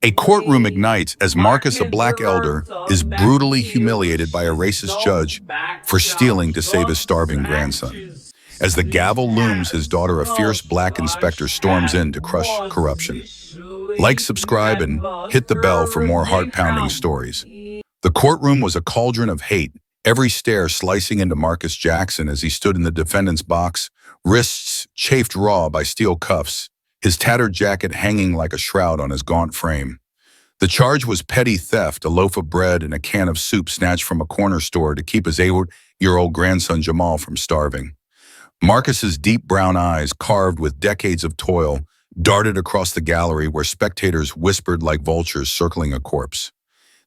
A courtroom ignites as Marcus, a black elder, is brutally humiliated by a racist judge for stealing to save his starving grandson. As the gavel looms, his daughter, a fierce black inspector, storms in to crush corruption. Like, subscribe, and hit the bell for more heart-pounding stories. The courtroom was a cauldron of hate, every stare slicing into Marcus Jackson as he stood in the defendant's box, wrists chafed raw by steel cuffs, his tattered jacket hanging like a shroud on his gaunt frame. The charge was petty theft, a loaf of bread and a can of soup snatched from a corner store to keep his 8-year-old grandson Jamal from starving. Marcus's deep brown eyes, carved with decades of toil, darted across the gallery where spectators whispered like vultures circling a corpse.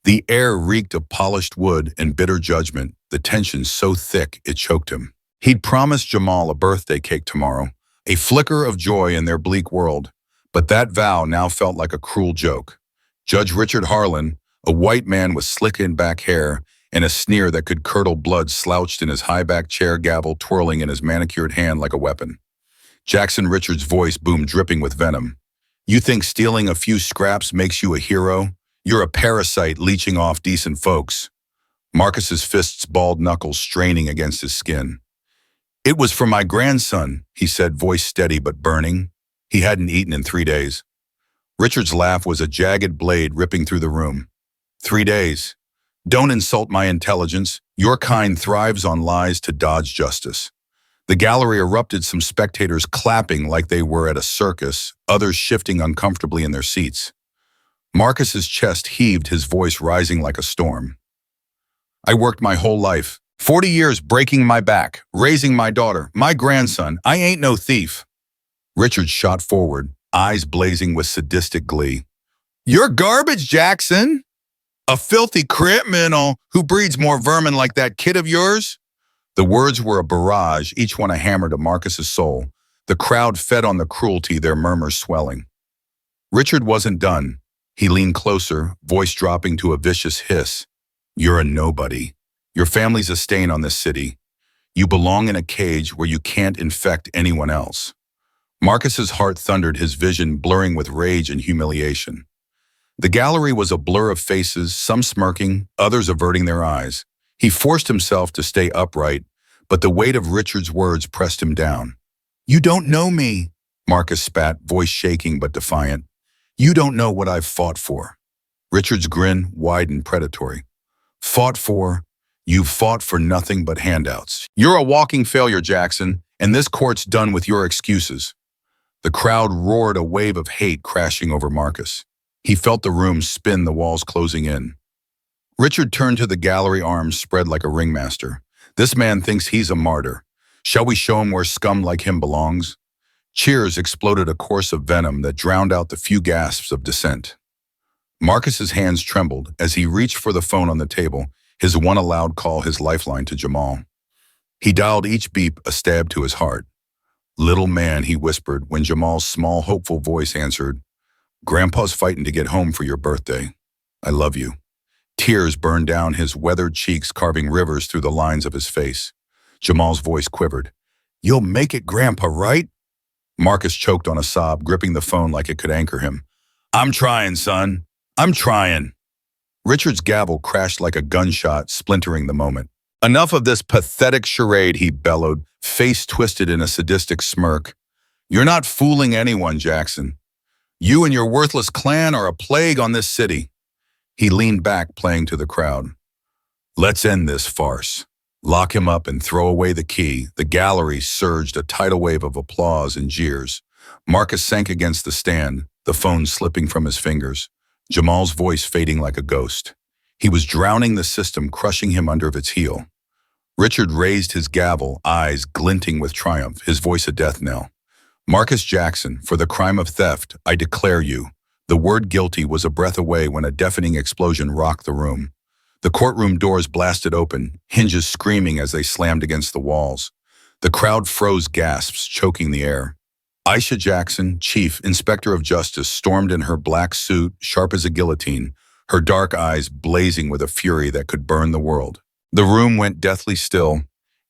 The air reeked of polished wood and bitter judgment, the tension so thick it choked him. He'd promised Jamal a birthday cake tomorrow, a flicker of joy in their bleak world, but that vow now felt like a cruel joke. Judge Richard Harlan, a white man with slick-in-back hair and a sneer that could curdle blood, slouched in his high-back chair, gavel twirling in his manicured hand like a weapon. Jackson Richards' voice boomed, dripping with venom. "You think stealing a few scraps makes you a hero? You're a parasite leeching off decent folks." Marcus's fists, balled knuckles straining against his skin. "It was for my grandson," he said, voice steady but burning. He hadn't eaten in 3 days. Richard's laugh was a jagged blade ripping through the room. 3 days. Don't insult my intelligence. Your kind thrives on lies to dodge justice. The gallery erupted, some spectators clapping like they were at a circus, others shifting uncomfortably in their seats. Marcus's chest heaved, his voice rising like a storm. "I worked my whole life, 40 years breaking my back, raising my daughter, my grandson. I ain't no thief." Richard shot forward, eyes blazing with sadistic glee. "You're garbage, Jackson! A filthy criminal who breeds more vermin like that kid of yours." The words were a barrage, each one a hammer to Marcus's soul. The crowd fed on the cruelty, their murmurs swelling. Richard wasn't done. He leaned closer, voice dropping to a vicious hiss. "You're a nobody. Your family's a stain on this city. You belong in a cage where you can't infect anyone else." Marcus's heart thundered, his vision blurring with rage and humiliation. The gallery was a blur of faces, some smirking, others averting their eyes. He forced himself to stay upright, but the weight of Richard's words pressed him down. "You don't know me," Marcus spat, voice shaking but defiant. "You don't know what I've fought for." Richard's grin widened, predatory. "Fought for? You've fought for nothing but handouts. You're a walking failure, Jackson, and this court's done with your excuses." The crowd roared, a wave of hate crashing over Marcus. He felt the room spin, the walls closing in. Richard turned to the gallery, arms spread like a ringmaster. "This man thinks he's a martyr. Shall we show him where scum like him belongs?" Cheers exploded, a course of venom that drowned out the few gasps of dissent. Marcus's hands trembled as he reached for the phone on the table, his one allowed call, his lifeline to Jamal. He dialed, each beep a stab to his heart. "Little man," he whispered when Jamal's small, hopeful voice answered. "Grandpa's fighting to get home for your birthday. I love you." Tears burned down his weathered cheeks, carving rivers through the lines of his face. Jamal's voice quivered. "You'll make it, Grandpa, right?" Marcus choked on a sob, gripping the phone like it could anchor him. "I'm trying, son. I'm trying." Richard's gavel crashed like a gunshot, splintering the moment. "Enough of this pathetic charade," he bellowed, face twisted in a sadistic smirk. "You're not fooling anyone, Jackson. You and your worthless clan are a plague on this city." He leaned back, playing to the crowd. "Let's end this farce. Lock him up and throw away the key." The gallery surged, a tidal wave of applause and jeers. Marcus sank against the stand, the phone slipping from his fingers. Jamal's voice fading like a ghost. He was drowning the system, crushing him under its heel. Richard raised his gavel, eyes glinting with triumph, his voice a death knell. "Marcus Jackson, for the crime of theft, I declare you." The word guilty was a breath away when a deafening explosion rocked the room. The courtroom doors blasted open, hinges screaming as they slammed against the walls. The crowd froze, gasps choking the air. Aisha Jackson, Chief Inspector of Justice, stormed in her black suit, sharp as a guillotine, her dark eyes blazing with a fury that could burn the world. The room went deathly still,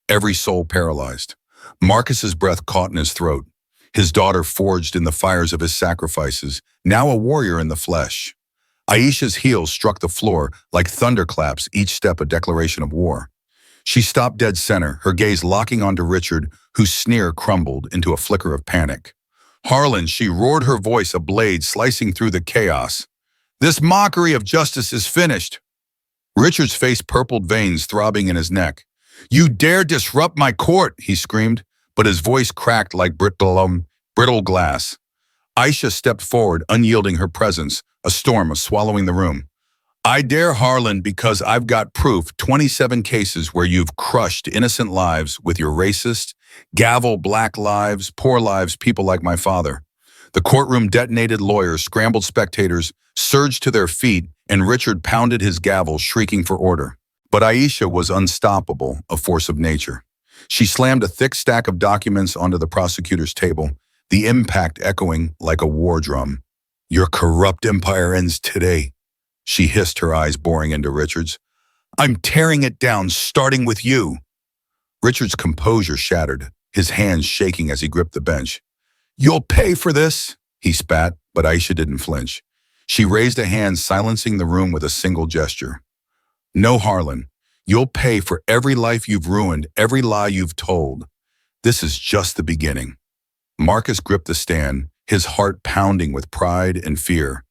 every soul paralyzed. Marcus's breath caught in his throat. His daughter, forged in the fires of his sacrifices, now a warrior in the flesh. Aisha's heels struck the floor like thunderclaps, each step a declaration of war. She stopped dead center, her gaze locking onto Richard, whose sneer crumbled into a flicker of panic. "Harlan," she roared, her voice a blade slicing through the chaos. "This mockery of justice is finished." Richard's face purpled, veins throbbing in his neck. "You dare disrupt my court," he screamed, but his voice cracked like brittle glass. Aisha stepped forward, unyielding her presence, a storm was swallowing the room. "I dare, Harlan, because I've got proof, 27 cases where you've crushed innocent lives with your racist, gavel black lives, poor lives, people like my father." The courtroom detonated, lawyers, scrambled, spectators surged to their feet, and Richard pounded his gavel, shrieking for order. But Aisha was unstoppable, a force of nature. She slammed a thick stack of documents onto the prosecutor's table, the impact echoing like a war drum. "Your corrupt empire ends today," she hissed, her eyes boring into Richard's. "I'm tearing it down, starting with you." Richard's composure shattered, his hands shaking as he gripped the bench. "You'll pay for this," he spat, but Aisha didn't flinch. She raised a hand, silencing the room with a single gesture. "No, Harlan, you'll pay for every life you've ruined, every lie you've told. This is just the beginning." Marcus gripped the stand, his heart pounding with pride and fear.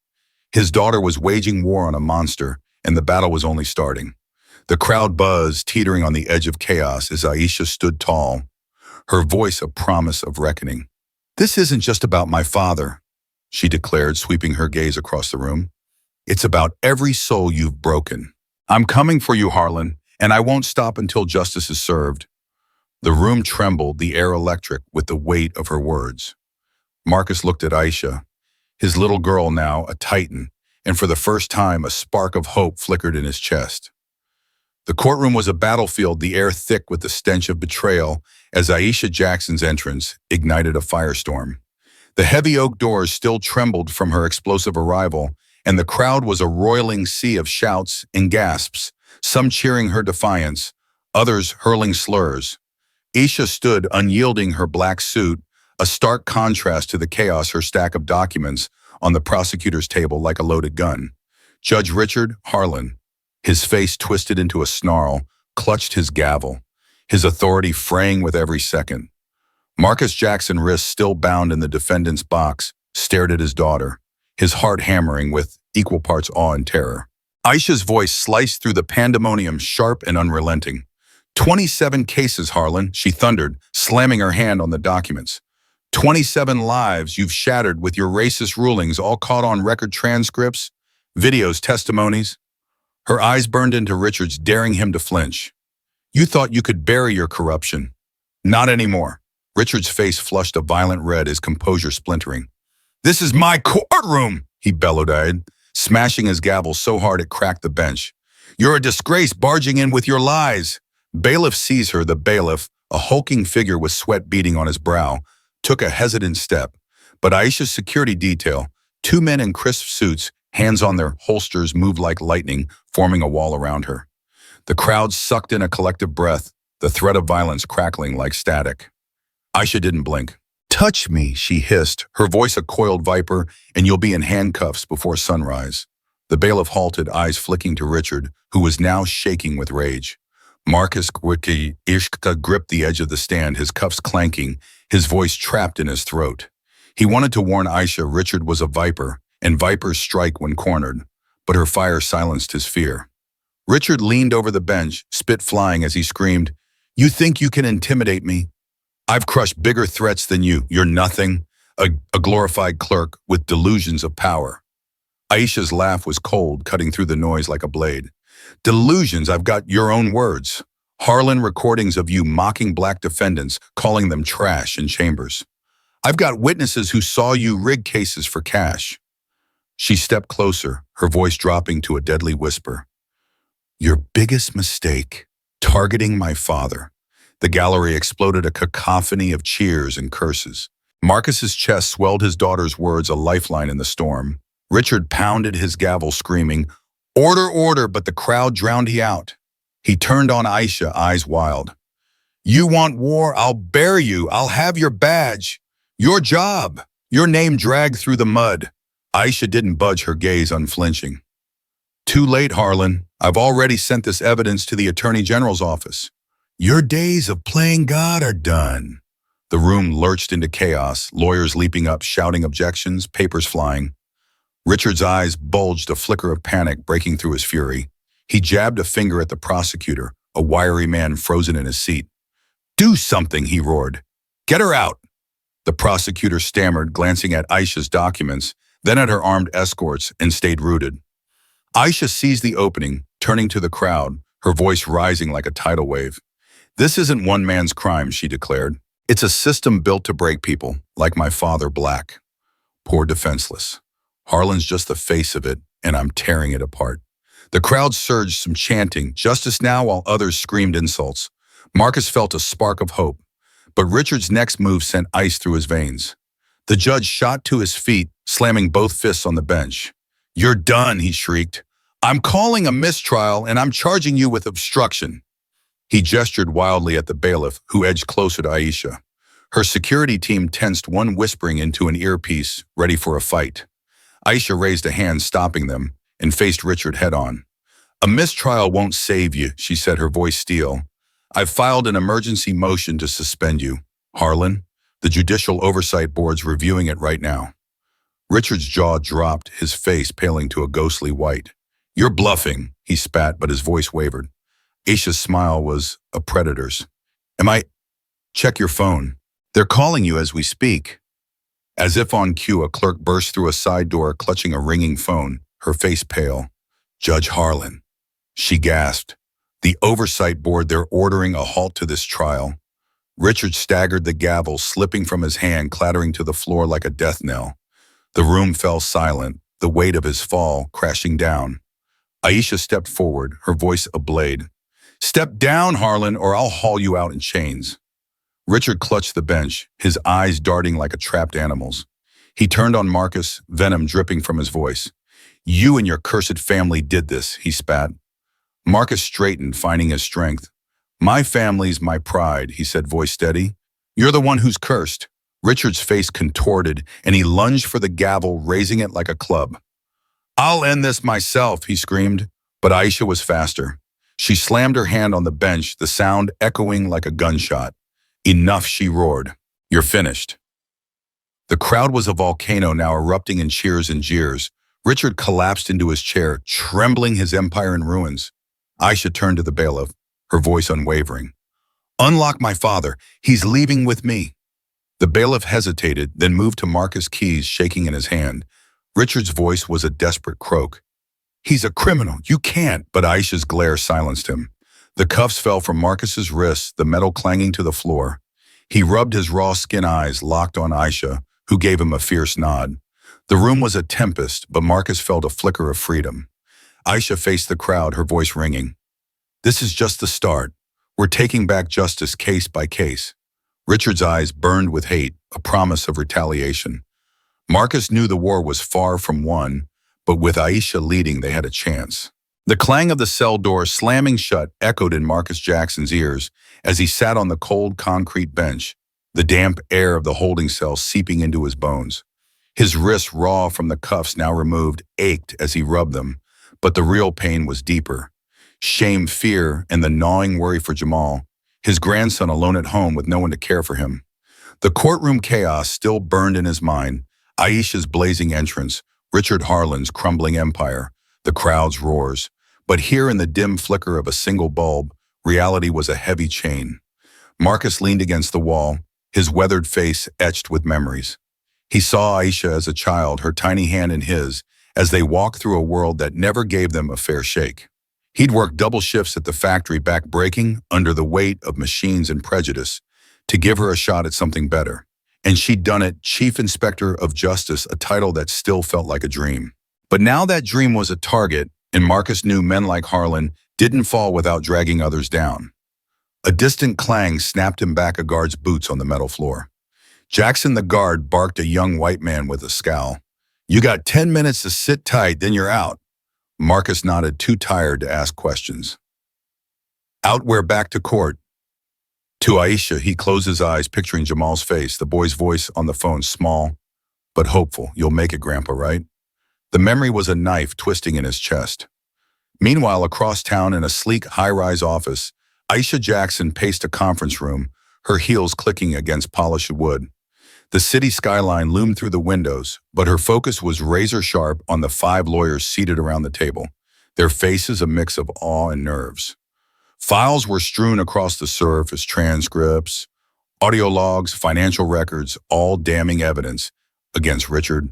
His daughter was waging war on a monster, and the battle was only starting. The crowd buzzed, teetering on the edge of chaos as Aisha stood tall, her voice a promise of reckoning. "This isn't just about my father," she declared, sweeping her gaze across the room. "It's about every soul you've broken. I'm coming for you, Harlan, and I won't stop until justice is served." The room trembled, the air electric, with the weight of her words. Marcus looked at Aisha, his little girl now a titan, and for the first time a spark of hope flickered in his chest. The courtroom was a battlefield, the air thick with the stench of betrayal, as Aisha Jackson's entrance ignited a firestorm. The heavy oak doors still trembled from her explosive arrival, and the crowd was a roiling sea of shouts and gasps, some cheering her defiance, others hurling slurs. Aisha stood unyielding, her black suit, a stark contrast to the chaos, her stack of documents on the prosecutor's table like a loaded gun. Judge Richard Harlan, his face twisted into a snarl, clutched his gavel, his authority fraying with every second. Marcus Jackson, wrists still bound in the defendant's box, stared at his daughter, his heart hammering with equal parts awe and terror. Aisha's voice sliced through the pandemonium, sharp and unrelenting. 27 cases, Harlan," she thundered, slamming her hand on the documents. 27 lives you've shattered with your racist rulings, all caught on record, transcripts, videos, testimonies. Her eyes burned into Richard's, daring him to flinch. "You thought you could bury your corruption. Not anymore." Richard's face flushed a violent red, his composure splintering. "This is my courtroom," he bellowed, smashing his gavel so hard it cracked the bench. "You're a disgrace, barging in with your lies." Bailiff sees her. The bailiff, a hulking figure with sweat beading on his brow, took a hesitant step. But Aisha's security detail, 2 men in crisp suits, hands on their holsters, moved like lightning, forming a wall around her. The crowd sucked in a collective breath, the threat of violence crackling like static. Aisha didn't blink. "Touch me," she hissed, her voice a coiled viper, "and you'll be in handcuffs before sunrise." The bailiff halted, eyes flicking to Richard, who was now shaking with rage. Marcus Ishka gripped the edge of the stand, his cuffs clanking, his voice trapped in his throat. He wanted to warn Aisha Richard was a viper, and vipers strike when cornered, but her fire silenced his fear. Richard leaned over the bench, spit flying as he screamed, "You think you can intimidate me? I've crushed bigger threats than you. You're nothing, a glorified clerk with delusions of power." Aisha's laugh was cold, cutting through the noise like a blade. "Delusions, I've got your own words. Harlan recordings of you mocking black defendants, calling them trash in chambers. I've got witnesses who saw you rig cases for cash." She stepped closer, her voice dropping to a deadly whisper. "Your biggest mistake, targeting my father." The gallery exploded, a cacophony of cheers and curses. Marcus's chest swelled, his daughter's words a lifeline in the storm. Richard pounded his gavel, screaming, "Order, order," but the crowd drowned he out. He turned on Aisha, eyes wild. "You want war? I'll bury you. I'll have your badge. Your job. Your name dragged through the mud." Aisha didn't budge, her gaze unflinching. Too late, Harlan. I've already sent this evidence to the Attorney General's office. Your days of playing God are done. The room lurched into chaos, lawyers leaping up, shouting objections, papers flying. Richard's eyes bulged, a flicker of panic breaking through his fury. He jabbed a finger at the prosecutor, a wiry man frozen in his seat. Do something, he roared. Get her out. The prosecutor stammered, glancing at Aisha's documents, then at her armed escorts, and stayed rooted. Aisha seized the opening, turning to the crowd, her voice rising like a tidal wave. This isn't one man's crime, she declared. It's a system built to break people, like my father, Black. Poor defenseless. Harlan's just the face of it, and I'm tearing it apart. The crowd surged, some chanting, justice now, while others screamed insults. Marcus felt a spark of hope, but Richard's next move sent ice through his veins. The judge shot to his feet, slamming both fists on the bench. You're done, he shrieked. I'm calling a mistrial, and I'm charging you with obstruction. He gestured wildly at the bailiff, who edged closer to Aisha. Her security team tensed, one whispering into an earpiece, ready for a fight. Aisha raised a hand, stopping them, and faced Richard head-on. A mistrial won't save you, she said, her voice steel. I've filed an emergency motion to suspend you. Harlan, the Judicial Oversight Board's reviewing it right now. Richard's jaw dropped, his face paling to a ghostly white. You're bluffing, he spat, but his voice wavered. Aisha's smile was a predator's. Check your phone. They're calling you as we speak. As if on cue, a clerk burst through a side door, clutching a ringing phone, her face pale. Judge Harlan. She gasped. The Oversight Board, they're ordering a halt to this trial. Richard staggered, the gavel slipping from his hand, clattering to the floor like a death knell. The room fell silent, the weight of his fall crashing down. Aisha stepped forward, her voice ablaze. Step down, Harlan, or I'll haul you out in chains. Richard clutched the bench, his eyes darting like a trapped animal's. He turned on Marcus, venom dripping from his voice. You and your cursed family did this, he spat. Marcus straightened, finding his strength. My family's my pride, he said, voice steady. You're the one who's cursed. Richard's face contorted, and he lunged for the gavel, raising it like a club. I'll end this myself, he screamed, but Aisha was faster. She slammed her hand on the bench, the sound echoing like a gunshot. Enough, she roared. You're finished. The crowd was a volcano, now erupting in cheers and jeers. Richard collapsed into his chair, trembling, his empire in ruins. Aisha turned to the bailiff, her voice unwavering. Unlock my father. He's leaving with me. The bailiff hesitated, then moved to Marcus' keys, shaking in his hand. Richard's voice was a desperate croak. He's a criminal. You can't. But Aisha's glare silenced him. The cuffs fell from Marcus's wrists, the metal clanging to the floor. He rubbed his raw skin eyes locked on Aisha, who gave him a fierce nod. The room was a tempest, but Marcus felt a flicker of freedom. Aisha faced the crowd, her voice ringing. This is just the start. We're taking back justice case by case. Richard's eyes burned with hate, a promise of retaliation. Marcus knew the war was far from won, but with Aisha leading, they had a chance. The clang of the cell door slamming shut echoed in Marcus Jackson's ears as he sat on the cold concrete bench, the damp air of the holding cell seeping into his bones. His wrists, raw from the cuffs now removed, ached as he rubbed them, but the real pain was deeper. Shame, fear, and the gnawing worry for Jamal, his grandson alone at home with no one to care for him. The courtroom chaos still burned in his mind, Aisha's blazing entrance, Richard Harlan's crumbling empire, the crowd's roars. But here in the dim flicker of a single bulb, reality was a heavy chain. Marcus leaned against the wall, his weathered face etched with memories. He saw Aisha as a child, her tiny hand in his, as they walked through a world that never gave them a fair shake. He'd worked double shifts at the factory, back breaking under the weight of machines and prejudice, to give her a shot at something better. And she'd done it, Chief Inspector of Justice, a title that still felt like a dream. But now that dream was a target, and Marcus knew men like Harlan didn't fall without dragging others down. A distant clang snapped him back, a guard's boots on the metal floor. Jackson the guard barked, a young white man with a scowl. You got 10 minutes to sit tight, then you're out. Marcus nodded, too tired to ask questions. Out, we're back to court. To Aisha, he closed his eyes, picturing Jamal's face, the boy's voice on the phone, small but hopeful. You'll make it, Grandpa, right? The memory was a knife twisting in his chest. Meanwhile, across town in a sleek high-rise office, Aisha Jackson paced a conference room, her heels clicking against polished wood. The city skyline loomed through the windows, but her focus was razor-sharp on the 5 lawyers seated around the table, their faces a mix of awe and nerves. Files were strewn across the surface, transcripts, audio logs, financial records, all damning evidence against Richard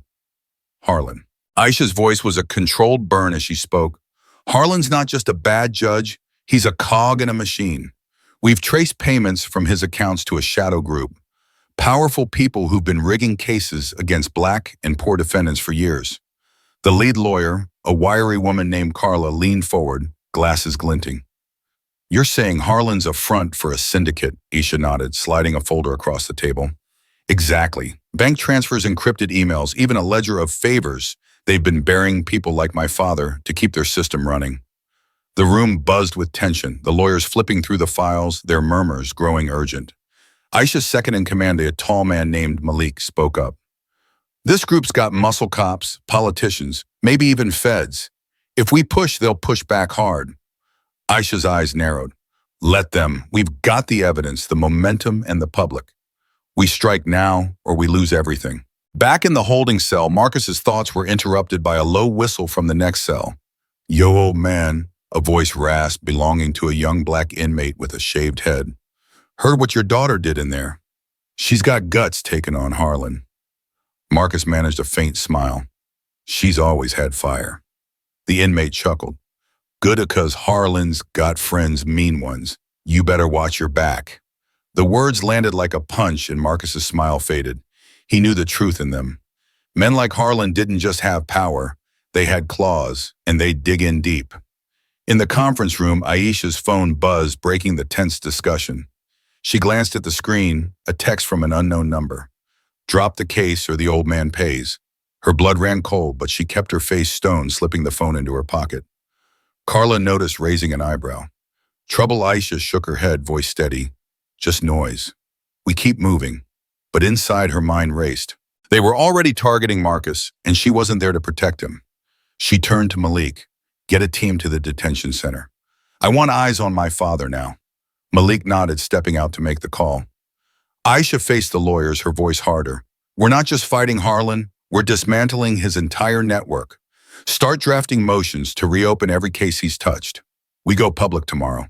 Harlan. Aisha's voice was a controlled burn as she spoke. Harlan's not just a bad judge, he's a cog in a machine. We've traced payments from his accounts to a shadow group, powerful people who've been rigging cases against black and poor defendants for years. The lead lawyer, a wiry woman named Carla, leaned forward, glasses glinting. You're saying Harlan's a front for a syndicate, Aisha nodded, sliding a folder across the table. Exactly. Bank transfers, encrypted emails, even a ledger of favors they've been bearing people like my father to keep their system running. The room buzzed with tension, the lawyers flipping through the files, their murmurs growing urgent. Aisha's second-in-command, a tall man named Malik, spoke up. This group's got muscle cops, politicians, maybe even feds. If we push, they'll push back hard. Aisha's eyes narrowed. Let them. We've got the evidence, the momentum, and the public. We strike now, or we lose everything. Back in the holding cell, Marcus's thoughts were interrupted by a low whistle from the next cell. Yo, old man, a voice rasped, belonging to a young black inmate with a shaved head. Heard what your daughter did in there. She's got guts taking on Harlan. Marcus managed a faint smile. She's always had fire. The inmate chuckled. Good, because Harlan's got friends, mean ones. You better watch your back. The words landed like a punch and Marcus's smile faded. He knew the truth in them. Men like Harlan didn't just have power. They had claws, and they'd dig in deep. In the conference room, Aisha's phone buzzed, breaking the tense discussion. She glanced at the screen, a text from an unknown number. Drop the case or the old man pays. Her blood ran cold, but she kept her face stone, slipping the phone into her pocket. Carla noticed, raising an eyebrow. Trouble. Aisha shook her head, voice steady. Just noise. We keep moving. But inside, her mind raced. They were already targeting Marcus, and she wasn't there to protect him. She turned to Malik. Get a team to the detention center. I want eyes on my father now. Malik nodded, stepping out to make the call. Aisha faced the lawyers, her voice harder. We're not just fighting Harlan, we're dismantling his entire network. Start drafting motions to reopen every case he's touched. We go public tomorrow.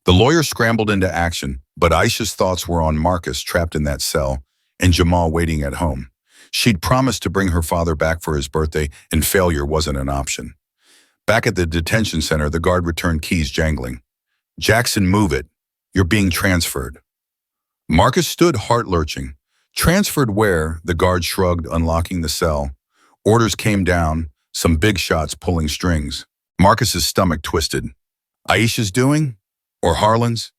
The lawyer scrambled into action, but Aisha's thoughts were on Marcus trapped in that cell and Jamal waiting at home. She'd promised to bring her father back for his birthday, and failure wasn't an option. Back at the detention center, the guard returned, keys jangling. Jackson, move it. You're being transferred. Marcus stood, heart lurching. Transferred where? The guard shrugged, unlocking the cell. Orders came down, some big shots pulling strings. Marcus's stomach twisted. Aisha's doing? Or Harlan's?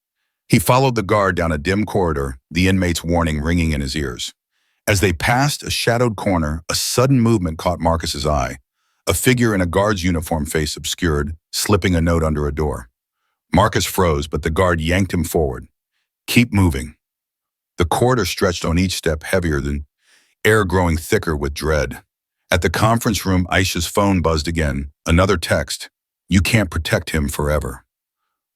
He followed the guard down a dim corridor, the inmate's warning ringing in his ears. As they passed a shadowed corner, a sudden movement caught Marcus's eye. A figure in a guard's uniform, face obscured, slipping a note under a door. Marcus froze, but the guard yanked him forward. Keep moving. The corridor stretched on each step, heavier than air, growing thicker with dread. At the conference room, Aisha's phone buzzed again. Another text. You can't protect him forever.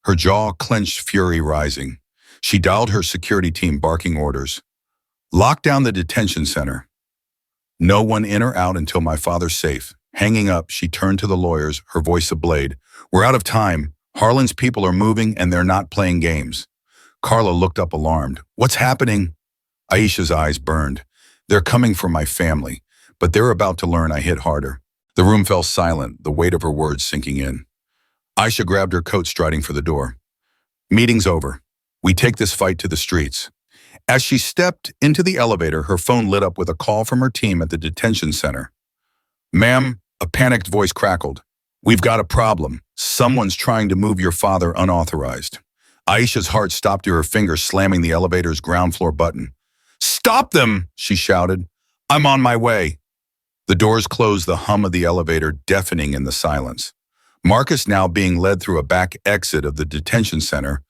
Her jaw clenched, fury rising. She dialed her security team, barking orders. Lock down the detention center. No one in or out until my father's safe. Hanging up, she turned to the lawyers, her voice a blade. We're out of time. Harlan's people are moving and they're not playing games. Carla looked up, alarmed. What's happening? Aisha's eyes burned. They're coming for my family, but they're about to learn I hit harder. The room fell silent, the weight of her words sinking in. Aisha grabbed her coat, striding for the door. Meeting's over. We take this fight to the streets. As she stepped into the elevator, her phone lit up with a call from her team at the detention center. Ma'am, a panicked voice crackled. We've got a problem. Someone's trying to move your father unauthorized. Aisha's heart stopped to her fingers, slamming the elevator's ground floor button. Stop them, she shouted. I'm on my way. The doors closed, the hum of the elevator deafening in the silence. Marcus, now being led through a back exit of the detention center,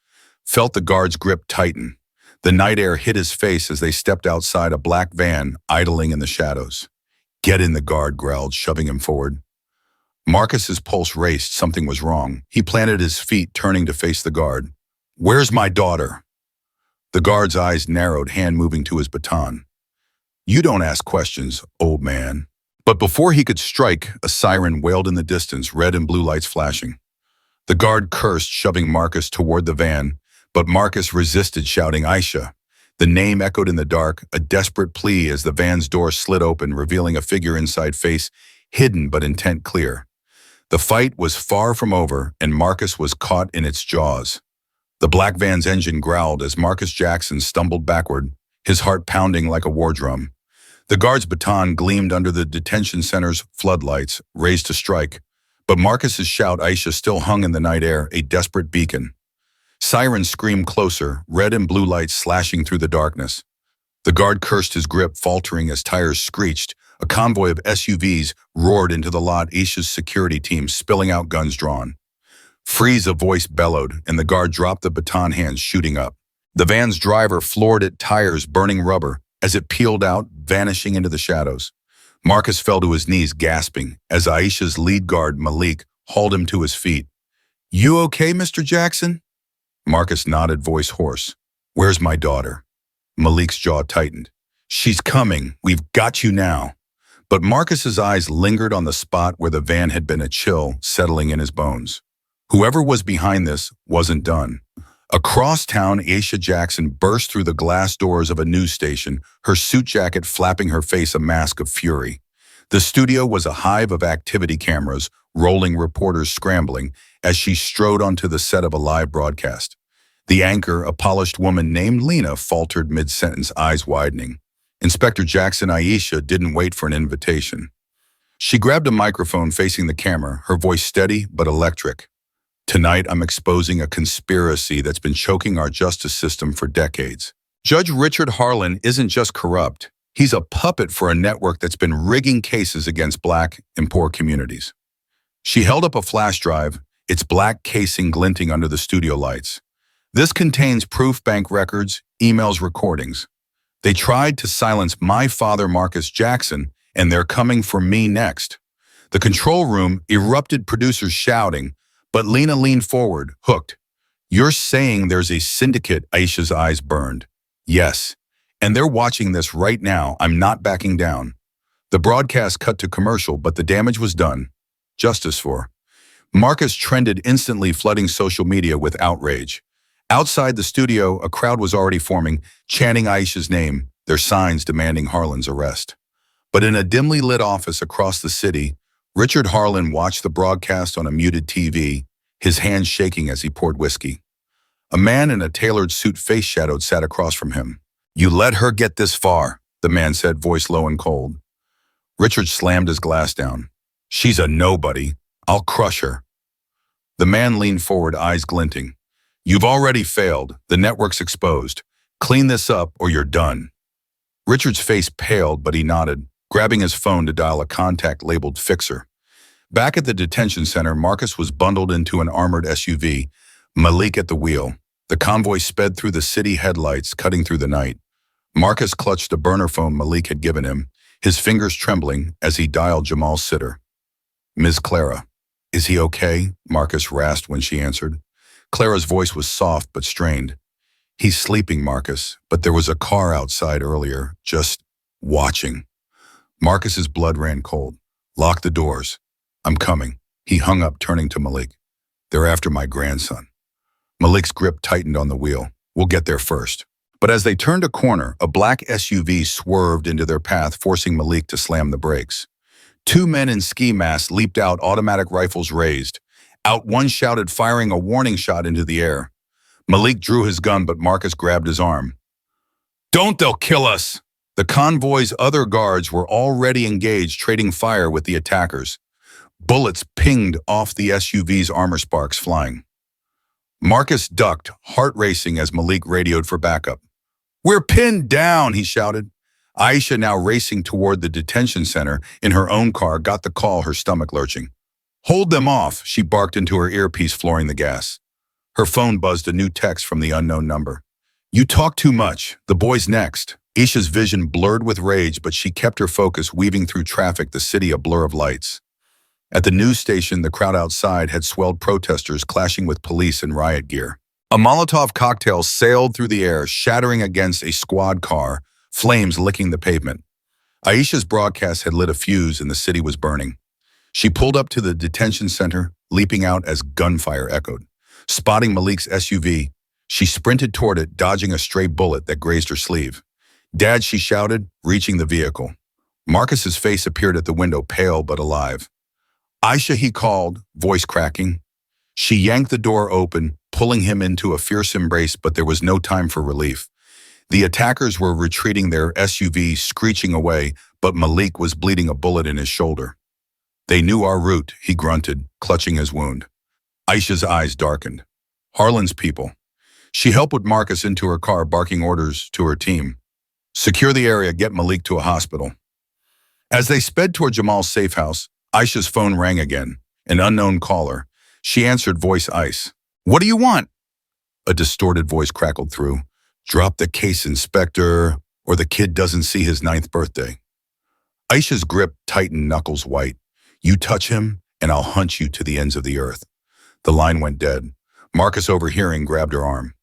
felt the guard's grip tighten. The night air hit his face as they stepped outside a black van idling in the shadows. Get in, the guard growled, shoving him forward. Marcus's pulse raced. Something was wrong. He planted his feet, turning to face the guard. "Where's my daughter?" The guard's eyes narrowed, hand moving to his baton. "You don't ask questions, old man." But before he could strike, a siren wailed in the distance, red and blue lights flashing. The guard cursed, shoving Marcus toward the van, but Marcus resisted, shouting, "Aisha." The name echoed in the dark, a desperate plea as the van's door slid open, revealing a figure inside, face hidden but intent clear. The fight was far from over, and Marcus was caught in its jaws. The black van's engine growled as Marcus Jackson stumbled backward, his heart pounding like a war drum. The guard's baton gleamed under the detention center's floodlights, raised to strike. But Marcus's shout, "Aisha," still hung in the night air, a desperate beacon. Sirens screamed closer, red and blue lights slashing through the darkness. The guard cursed, his grip faltering as tires screeched. A convoy of SUVs roared into the lot, Aisha's security team spilling out, guns drawn. "Freeze," a voice bellowed, and the guard dropped the baton, hands shooting up. The van's driver floored it, tires burning rubber, as it peeled out, vanishing into the shadows. Marcus fell to his knees, gasping, as Aisha's lead guard, Malik, hauled him to his feet. "You okay, Mr. Jackson?" Marcus nodded, voice hoarse. "Where's my daughter?" Malik's jaw tightened. "She's coming. We've got you now." But Marcus's eyes lingered on the spot where the van had been, a chill settling in his bones. Whoever was behind this wasn't done. Across town, Aisha Jackson burst through the glass doors of a news station, her suit jacket flapping, her face a mask of fury. The studio was a hive of activity cameras, rolling reporters scrambling, as she strode onto the set of a live broadcast. The anchor, a polished woman named Lena, faltered mid-sentence, eyes widening. Inspector Jackson. Aisha didn't wait for an invitation. She grabbed a microphone, facing the camera, her voice steady but electric. "Tonight, I'm exposing a conspiracy that's been choking our justice system for decades. Judge Richard Harlan isn't just corrupt. He's a puppet for a network that's been rigging cases against Black and poor communities." She held up a flash drive, its black casing glinting under the studio lights. "This contains proof, bank records, emails, recordings. They tried to silence my father, Marcus Jackson, and they're coming for me next." The control room erupted, producers shouting, but Lena leaned forward, hooked. "You're saying there's a syndicate?" Aisha's eyes burned. "Yes, and they're watching this right now. I'm not backing down." The broadcast cut to commercial, but the damage was done. Justice for Marcus trended instantly, flooding social media with outrage. Outside the studio, a crowd was already forming, chanting Aisha's name, their signs demanding Harlan's arrest. But in a dimly lit office across the city, Richard Harlan watched the broadcast on a muted TV, his hands shaking as he poured whiskey. A man in a tailored suit, face shadowed, sat across from him. "You let her get this far," the man said, voice low and cold. Richard slammed his glass down. "She's a nobody. I'll crush her." The man leaned forward, eyes glinting. "You've already failed. The network's exposed. Clean this up or you're done." Richard's face paled, but he nodded, grabbing his phone to dial a contact labeled Fixer. Back at the detention center, Marcus was bundled into an armored SUV, Malik at the wheel. The convoy sped through the city headlights, cutting through the night. Marcus clutched a burner phone Malik had given him, his fingers trembling as he dialed Jamal's sitter. "Ms. Clara." "Is he okay?" Marcus rasped when she answered. Clara's voice was soft but strained. "He's sleeping, Marcus, but there was a car outside earlier, just watching." Marcus's blood ran cold. "Lock the doors. I'm coming." He hung up, turning to Malik. "They're after my grandson." Malik's grip tightened on the wheel. "We'll get there first." But as they turned a corner, a black SUV swerved into their path, forcing Malik to slam the brakes. Two men in ski masks leaped out, automatic rifles raised. Out one shouted, firing a warning shot into the air. Malik drew his gun, but Marcus grabbed his arm. "Don't, they'll kill us!" The convoy's other guards were already engaged, trading fire with the attackers. Bullets pinged off the SUV's armor, sparks flying. Marcus ducked, heart racing as Malik radioed for backup. "We're pinned down," he shouted. Aisha, now racing toward the detention center in her own car, got the call, her stomach lurching. "Hold them off," she barked into her earpiece, flooring the gas. Her phone buzzed, a new text from the unknown number. "You talk too much. The boy's next." Aisha's vision blurred with rage, but she kept her focus, weaving through traffic, the city a blur of lights. At the news station, the crowd outside had swelled protesters clashing with police in riot gear. A Molotov cocktail sailed through the air, shattering against a squad car, flames licking the pavement. Aisha's broadcast had lit a fuse and the city was burning. She pulled up to the detention center, leaping out as gunfire echoed. Spotting Malik's SUV, she sprinted toward it, dodging a stray bullet that grazed her sleeve. "Dad," she shouted, reaching the vehicle. Marcus's face appeared at the window, pale but alive. "Aisha," he called, voice cracking. She yanked the door open, pulling him into a fierce embrace, but there was no time for relief. The attackers were retreating, their SUV screeching away, but Malik was bleeding a bullet in his shoulder. "They knew our route," he grunted, clutching his wound. Aisha's eyes darkened. "Harlan's people." She helped with Marcus into her car, barking orders to her team. "Secure the area, get Malik to a hospital." As they sped toward Jamal's safe house, Aisha's phone rang again, an unknown caller. She answered, voice ice. "What do you want?" A distorted voice crackled through. "Drop the case, Inspector, or the kid doesn't see his 9th birthday." Aisha's grip tightened, knuckles white. "You touch him, and I'll hunt you to the ends of the earth." The line went dead. Marcus, overhearing, grabbed her arm.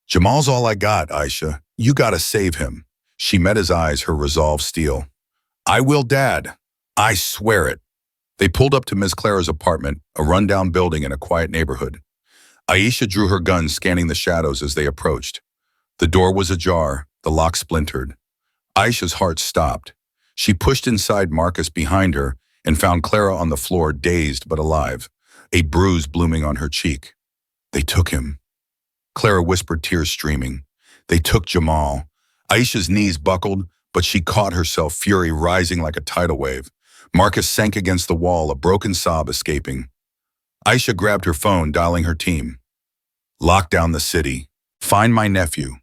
"Jamal's all I got, Aisha. You gotta save him." She met his eyes, her resolve steel. "I will, Dad. I swear it." They pulled up to Miss Clara's apartment, a rundown building in a quiet neighborhood. Aisha drew her gun, scanning the shadows as they approached. The door was ajar, the lock splintered. Aisha's heart stopped. She pushed inside Marcus behind her and found Clara on the floor, dazed but alive, a bruise blooming on her cheek. "They took him," Clara whispered, tears streaming. "They took Jamal." Aisha's knees buckled, but she caught herself, fury rising like a tidal wave. Marcus sank against the wall, a broken sob escaping. Aisha grabbed her phone, dialing her team. "Lock down the city. Find my nephew.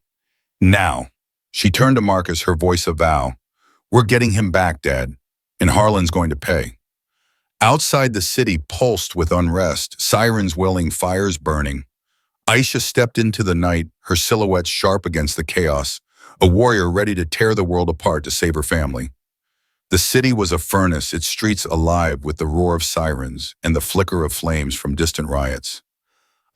Now." She turned to Marcus, her voice a vow. "We're getting him back, Dad, and Harlan's going to pay." Outside, the city pulsed with unrest, sirens wailing, fires burning. Aisha stepped into the night, her silhouette sharp against the chaos, a warrior ready to tear the world apart to save her family. The city was a furnace, its streets alive with the roar of sirens and the flicker of flames from distant riots.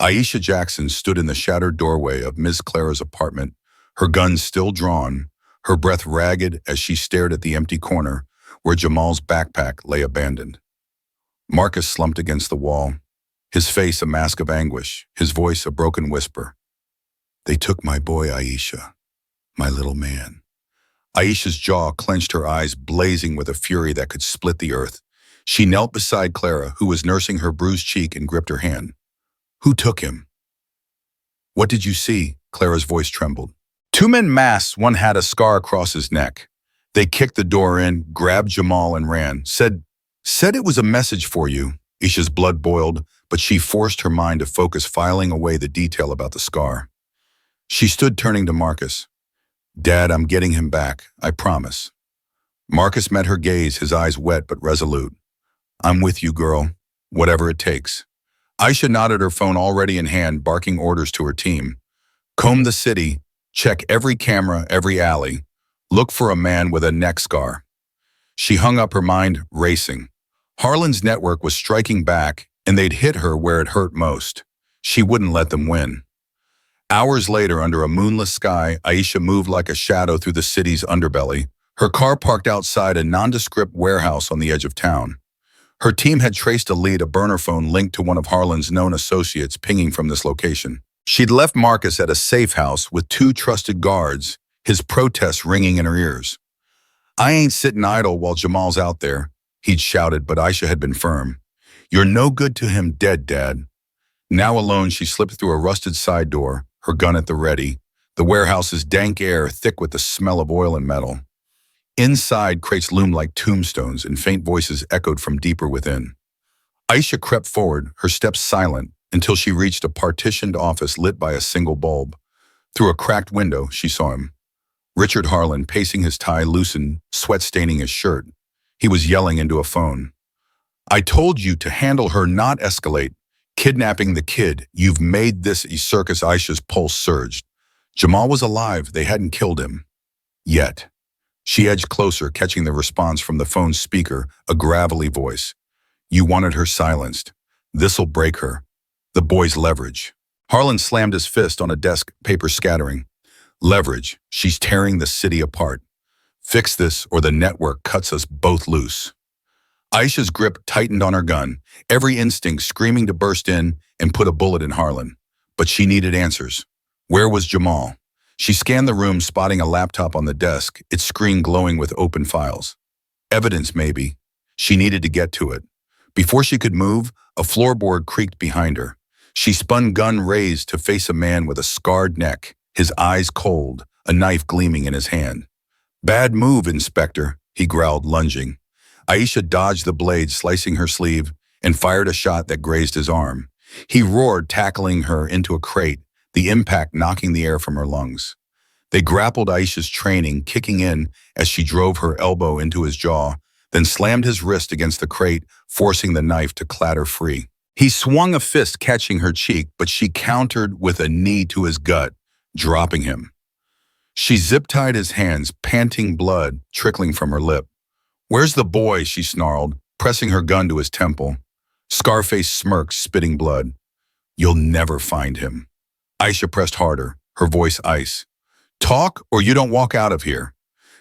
Aisha Jackson stood in the shattered doorway of Ms. Clara's apartment, her gun still drawn, her breath ragged as she stared at the empty corner where Jamal's backpack lay abandoned. Marcus slumped against the wall, his face a mask of anguish, his voice a broken whisper. "They took my boy, Aisha, my little man." Aisha's jaw clenched, her eyes blazing with a fury that could split the earth. She knelt beside Clara, who was nursing her bruised cheek, and gripped her hand. "Who took him?" "What did you see?" Clara's voice trembled. "Two men masked, one had a scar across his neck. They kicked the door in, grabbed Jamal and ran. Said it was a message for you." Aisha's blood boiled, but she forced her mind to focus, filing away the detail about the scar. She stood, turning to Marcus. "Dad, I'm getting him back, I promise." Marcus met her gaze, his eyes wet but resolute. "I'm with you, girl, whatever it takes." Aisha nodded, her phone already in hand, barking orders to her team. "Comb the city, check every camera, every alley. Look for a man with a neck scar." She hung up, her mind racing. Harlan's network was striking back, and they'd hit her where it hurt most. She wouldn't let them win. Hours later, under a moonless sky, Aisha moved like a shadow through the city's underbelly, her car parked outside a nondescript warehouse on the edge of town. Her team had traced a lead, a burner phone linked to one of Harlan's known associates, pinging from this location. She'd left Marcus at a safe house with 2 trusted guards, his protests ringing in her ears. "I ain't sitting idle while Jamal's out there," he'd shouted, but Aisha had been firm. "You're no good to him dead, Dad." Now alone, she slipped through a rusted side door, her gun at the ready, the warehouse's dank air thick with the smell of oil and metal. Inside, crates loomed like tombstones, and faint voices echoed from deeper within. Aisha crept forward, her steps silent, until she reached a partitioned office lit by a single bulb. Through a cracked window, she saw him. Richard Harlan, pacing, his tie loosened, sweat staining his shirt. He was yelling into a phone. "I told you to handle her, not escalate. Kidnapping the kid. You've made this a circus." Aisha's pulse surged. Jamal was alive. They hadn't killed him. Yet. She edged closer, catching the response from the phone's speaker, a gravelly voice. You wanted her silenced. This'll break her. The boy's leverage. Harlan slammed his fist on a desk, paper scattering. Leverage. She's tearing the city apart. Fix this or the network cuts us both loose. Aisha's grip tightened on her gun, every instinct screaming to burst in and put a bullet in Harlan. But she needed answers. Where was Jamal? She scanned the room, spotting a laptop on the desk, its screen glowing with open files. Evidence, maybe. She needed to get to it. Before she could move, a floorboard creaked behind her. She spun, gun raised, to face a man with a scarred neck, his eyes cold, a knife gleaming in his hand. Bad move, Inspector, he growled, lunging. Aisha dodged the blade, slicing her sleeve, and fired a shot that grazed his arm. He roared, tackling her into a crate, the impact knocking the air from her lungs. They grappled Aisha's training, kicking in as she drove her elbow into his jaw, then slammed his wrist against the crate, forcing the knife to clatter free. He swung a fist, catching her cheek, but she countered with a knee to his gut, dropping him. She zip-tied his hands, panting, blood trickling from her lip. Where's the boy? She snarled, pressing her gun to his temple. Scarface smirked, spitting blood. You'll never find him. Aisha pressed harder, her voice ice. Talk or you don't walk out of here.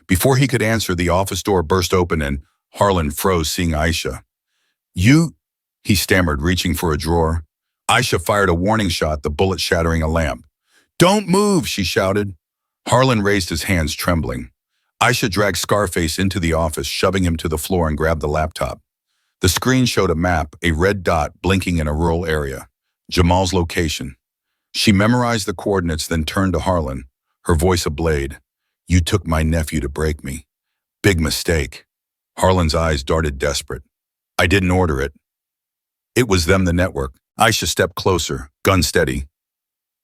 Before he could answer, the office door burst open and Harlan froze, seeing Aisha. You, he stammered, reaching for a drawer. Aisha fired a warning shot, the bullet shattering a lamp. Don't move, she shouted. Harlan raised his hands, trembling. Aisha dragged Scarface into the office, shoving him to the floor, and grabbed the laptop. The screen showed a map, a red dot blinking in a rural area. Jamal's location. She memorized the coordinates, then turned to Harlan, her voice a blade. You took my nephew to break me. Big mistake. Harlan's eyes darted, desperate. I didn't order it. It was them, the network. Aisha stepped closer, gun steady.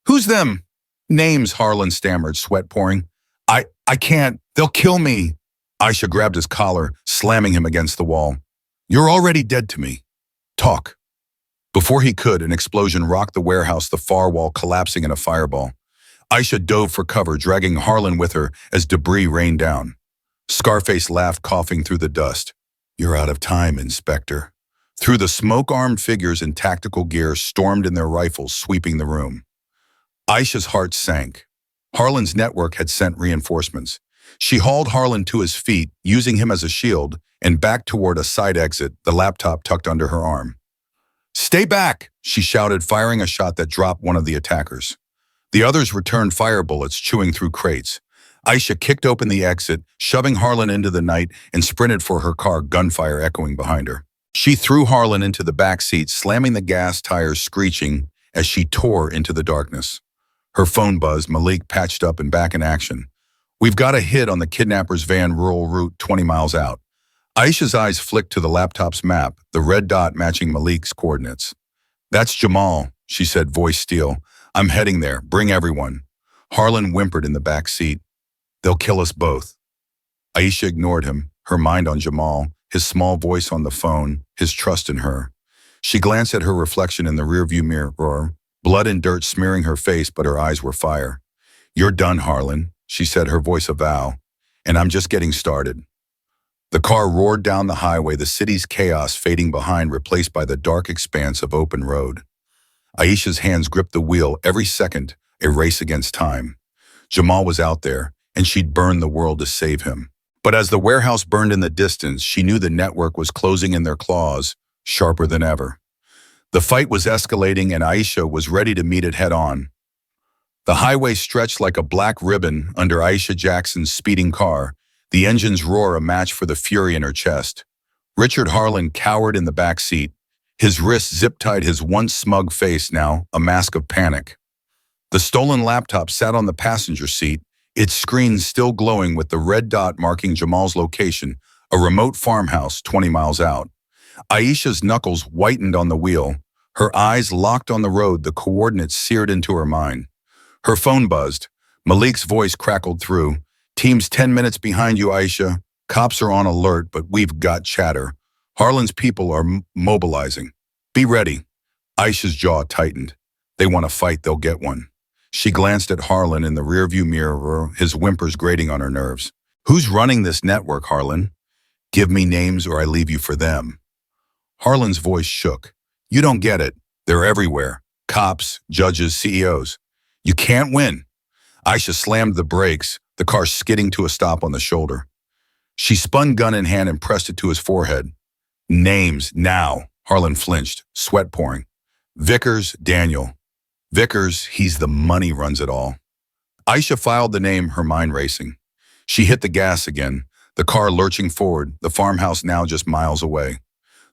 Who's them? Names, Harlan stammered, sweat pouring. I can't. They'll kill me. Aisha grabbed his collar, slamming him against the wall. You're already dead to me. Talk. Before he could, an explosion rocked the warehouse, the far wall collapsing in a fireball. Aisha dove for cover, dragging Harlan with her as debris rained down. Scarface laughed, coughing through the dust. You're out of time, Inspector. Through the smoke, armed figures in tactical gear stormed in their rifles, sweeping the room. Aisha's heart sank. Harlan's network had sent reinforcements. She hauled Harlan to his feet, using him as a shield, and backed toward a side exit, the laptop tucked under her arm. Stay back, she shouted, firing a shot that dropped one of the attackers. The others returned fire bullets, chewing through crates. Aisha kicked open the exit, shoving Harlan into the night, and sprinted for her car, gunfire echoing behind her. She threw Harlan into the back seat, slamming the gas tires screeching as she tore into the darkness. Her phone buzzed, Malik patched up and back in action. We've got a hit on the kidnapper's van, rural route 20 miles out. Aisha's eyes flicked to the laptop's map, the red dot matching Malik's coordinates. That's Jamal, she said, voice steel. I'm heading there. Bring everyone. Harlan whimpered in the back seat. They'll kill us both. Aisha ignored him, her mind on Jamal, his small voice on the phone, his trust in her. She glanced at her reflection in the rearview mirror, blood and dirt smearing her face, but her eyes were fire. You're done, Harlan, she said, her voice a vow, and I'm just getting started. The car roared down the highway, the city's chaos fading behind, replaced by the dark expanse of open road. Aisha's hands gripped the wheel, every second a race against time. Jamal was out there, and she'd burn the world to save him. But as the warehouse burned in the distance, she knew the network was closing in their claws, sharper than ever. The fight was escalating, and Aisha was ready to meet it head-on. The highway stretched like a black ribbon under Aisha Jackson's speeding car, the engine's roar a match for the fury in her chest. Richard Harlan cowered in the back seat, his wrists zip-tied, his once smug face now a mask of panic. The stolen laptop sat on the passenger seat, its screen still glowing with the red dot marking Jamal's location, a remote farmhouse 20 miles out. Aisha's knuckles whitened on the wheel, her eyes locked on the road, the coordinates seared into her mind. Her phone buzzed. Malik's voice crackled through. Team's 10 minutes behind you, Aisha. Cops are on alert, but we've got chatter. Harlan's people are mobilizing. Be ready. Aisha's jaw tightened. They want to fight, they'll get one. She glanced at Harlan in the rearview mirror, his whimpers grating on her nerves. Who's running this network, Harlan? Give me names or I leave you for them. Harlan's voice shook. You don't get it. They're everywhere. Cops, judges, CEOs. You can't win. Aisha slammed the brakes, the car skidding to a stop on the shoulder. She spun gun in hand and pressed it to his forehead. Names, now. Harlan flinched, sweat pouring. Vickers, Daniel. Vickers, he's the money runs it all. Aisha filed the name, her mind racing. She hit the gas again, the car lurching forward, the farmhouse now just miles away.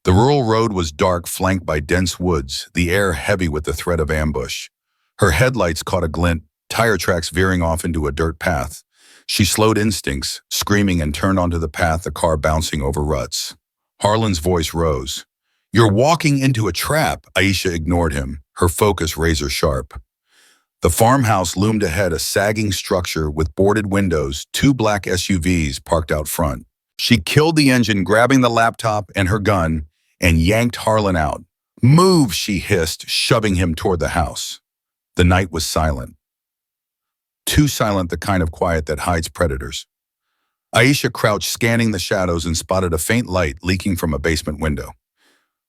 The rural road was dark, flanked by dense woods, the air heavy with the threat of ambush. Her headlights caught a glint, tire tracks veering off into a dirt path. She slowed instincts, screaming, and turned onto the path, the car bouncing over ruts. Harlan's voice rose. You're walking into a trap. Aisha ignored him, her focus razor sharp. The farmhouse loomed ahead, a sagging structure with boarded windows, two black SUVs parked out front. She killed the engine, grabbing the laptop and her gun, and yanked Harlan out. Move, she hissed, shoving him toward the house. The night was silent. Too silent, the kind of quiet that hides predators. Aisha crouched, scanning the shadows, and spotted a faint light leaking from a basement window.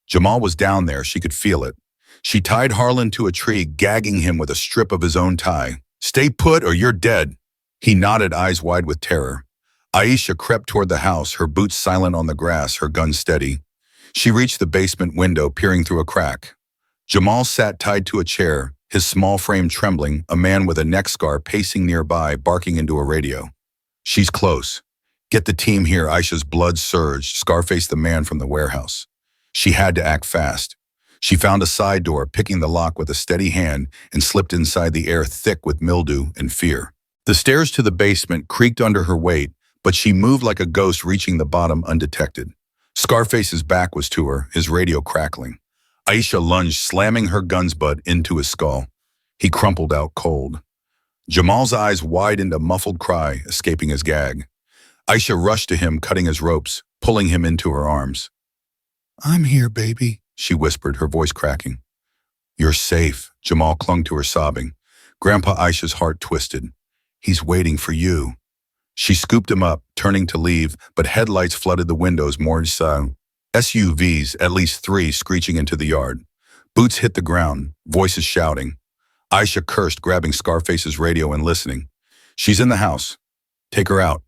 Jamal was down there, she could feel it. She tied Harlan to a tree, gagging him with a strip of his own tie. Stay put or you're dead. He nodded, eyes wide with terror. Aisha crept toward the house, her boots silent on the grass, her gun steady. She reached the basement window, peering through a crack. Jamal sat tied to a chair, his small frame trembling, a man with a neck scar pacing nearby, barking into a radio. She's close. Get the team here. Aisha's blood surged, Scarface the man from the warehouse. She had to act fast. She found a side door, picking the lock with a steady hand, and slipped inside, the air thick with mildew and fear. The stairs to the basement creaked under her weight, but she moved like a ghost, reaching the bottom undetected. Scarface's back was to her, his radio crackling. Aisha lunged, slamming her gun's butt into his skull. He crumpled out cold. Jamal's eyes widened, a muffled cry escaping his gag. Aisha rushed to him, cutting his ropes, pulling him into her arms. I'm here, baby, she whispered, her voice cracking. You're safe. Jamal clung to her, sobbing. Grandpa Aisha's heart twisted. He's waiting for you. She scooped him up, turning to leave, but headlights flooded the windows, more SUVs, at least 3, screeching into the yard. Boots hit the ground, voices shouting. Aisha cursed, grabbing Scarface's radio and listening. She's in the house. Take her out.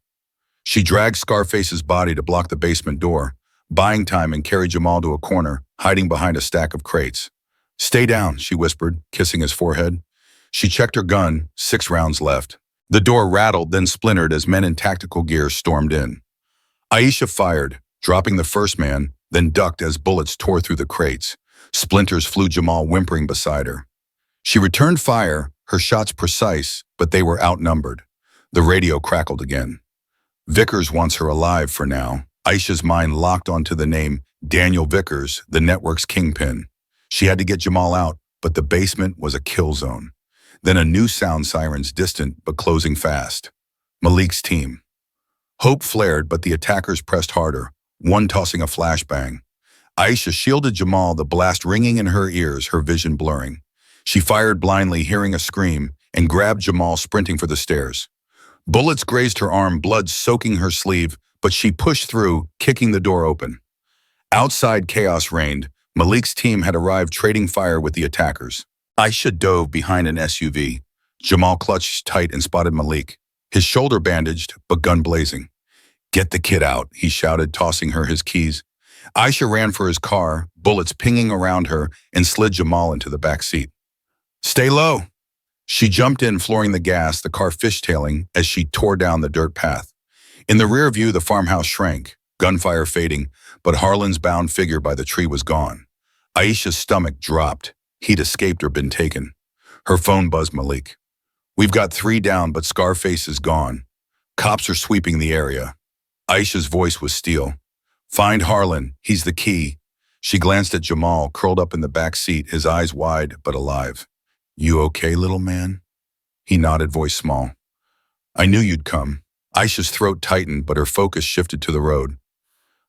She dragged Scarface's body to block the basement door, buying time, and carried Jamal to a corner, hiding behind a stack of crates. Stay down, she whispered, kissing his forehead. She checked her gun, 6 rounds left. The door rattled, then splintered as men in tactical gear stormed in. Aisha fired, dropping the first man, then ducked as bullets tore through the crates. Splinters flew, Jamal whimpering beside her. She returned fire, her shots precise, but they were outnumbered. The radio crackled again. Vickers wants her alive for now. Aisha's mind locked onto the name Daniel Vickers, the network's kingpin. She had to get Jamal out, but the basement was a kill zone. Then a new sound, sirens, distant but closing fast. Malik's team. Hope flared, but the attackers pressed harder, one tossing a flashbang. Aisha shielded Jamal, the blast ringing in her ears, her vision blurring. She fired blindly, hearing a scream, and grabbed Jamal, sprinting for the stairs. Bullets grazed her arm, blood soaking her sleeve, but she pushed through, kicking the door open. Outside, chaos reigned. Malik's team had arrived, trading fire with the attackers. Aisha dove behind an SUV. Jamal clutched tight and spotted Malik, his shoulder bandaged, but gun blazing. Get the kid out, he shouted, tossing her his keys. Aisha ran for his car, bullets pinging around her, and slid Jamal into the back seat. Stay low. She jumped in, flooring the gas, the car fishtailing as she tore down the dirt path. In the rear view, the farmhouse shrank, gunfire fading, but Harlan's bound figure by the tree was gone. Aisha's stomach dropped. He'd escaped or been taken. Her phone buzzed. Malik. We've got 3 down, but Scarface is gone. Cops are sweeping the area. Aisha's voice was steel. Find Harlan. He's the key. She glanced at Jamal, curled up in the back seat, his eyes wide but alive. You okay, little man? He nodded, voice small. I knew you'd come. Aisha's throat tightened, but her focus shifted to the road.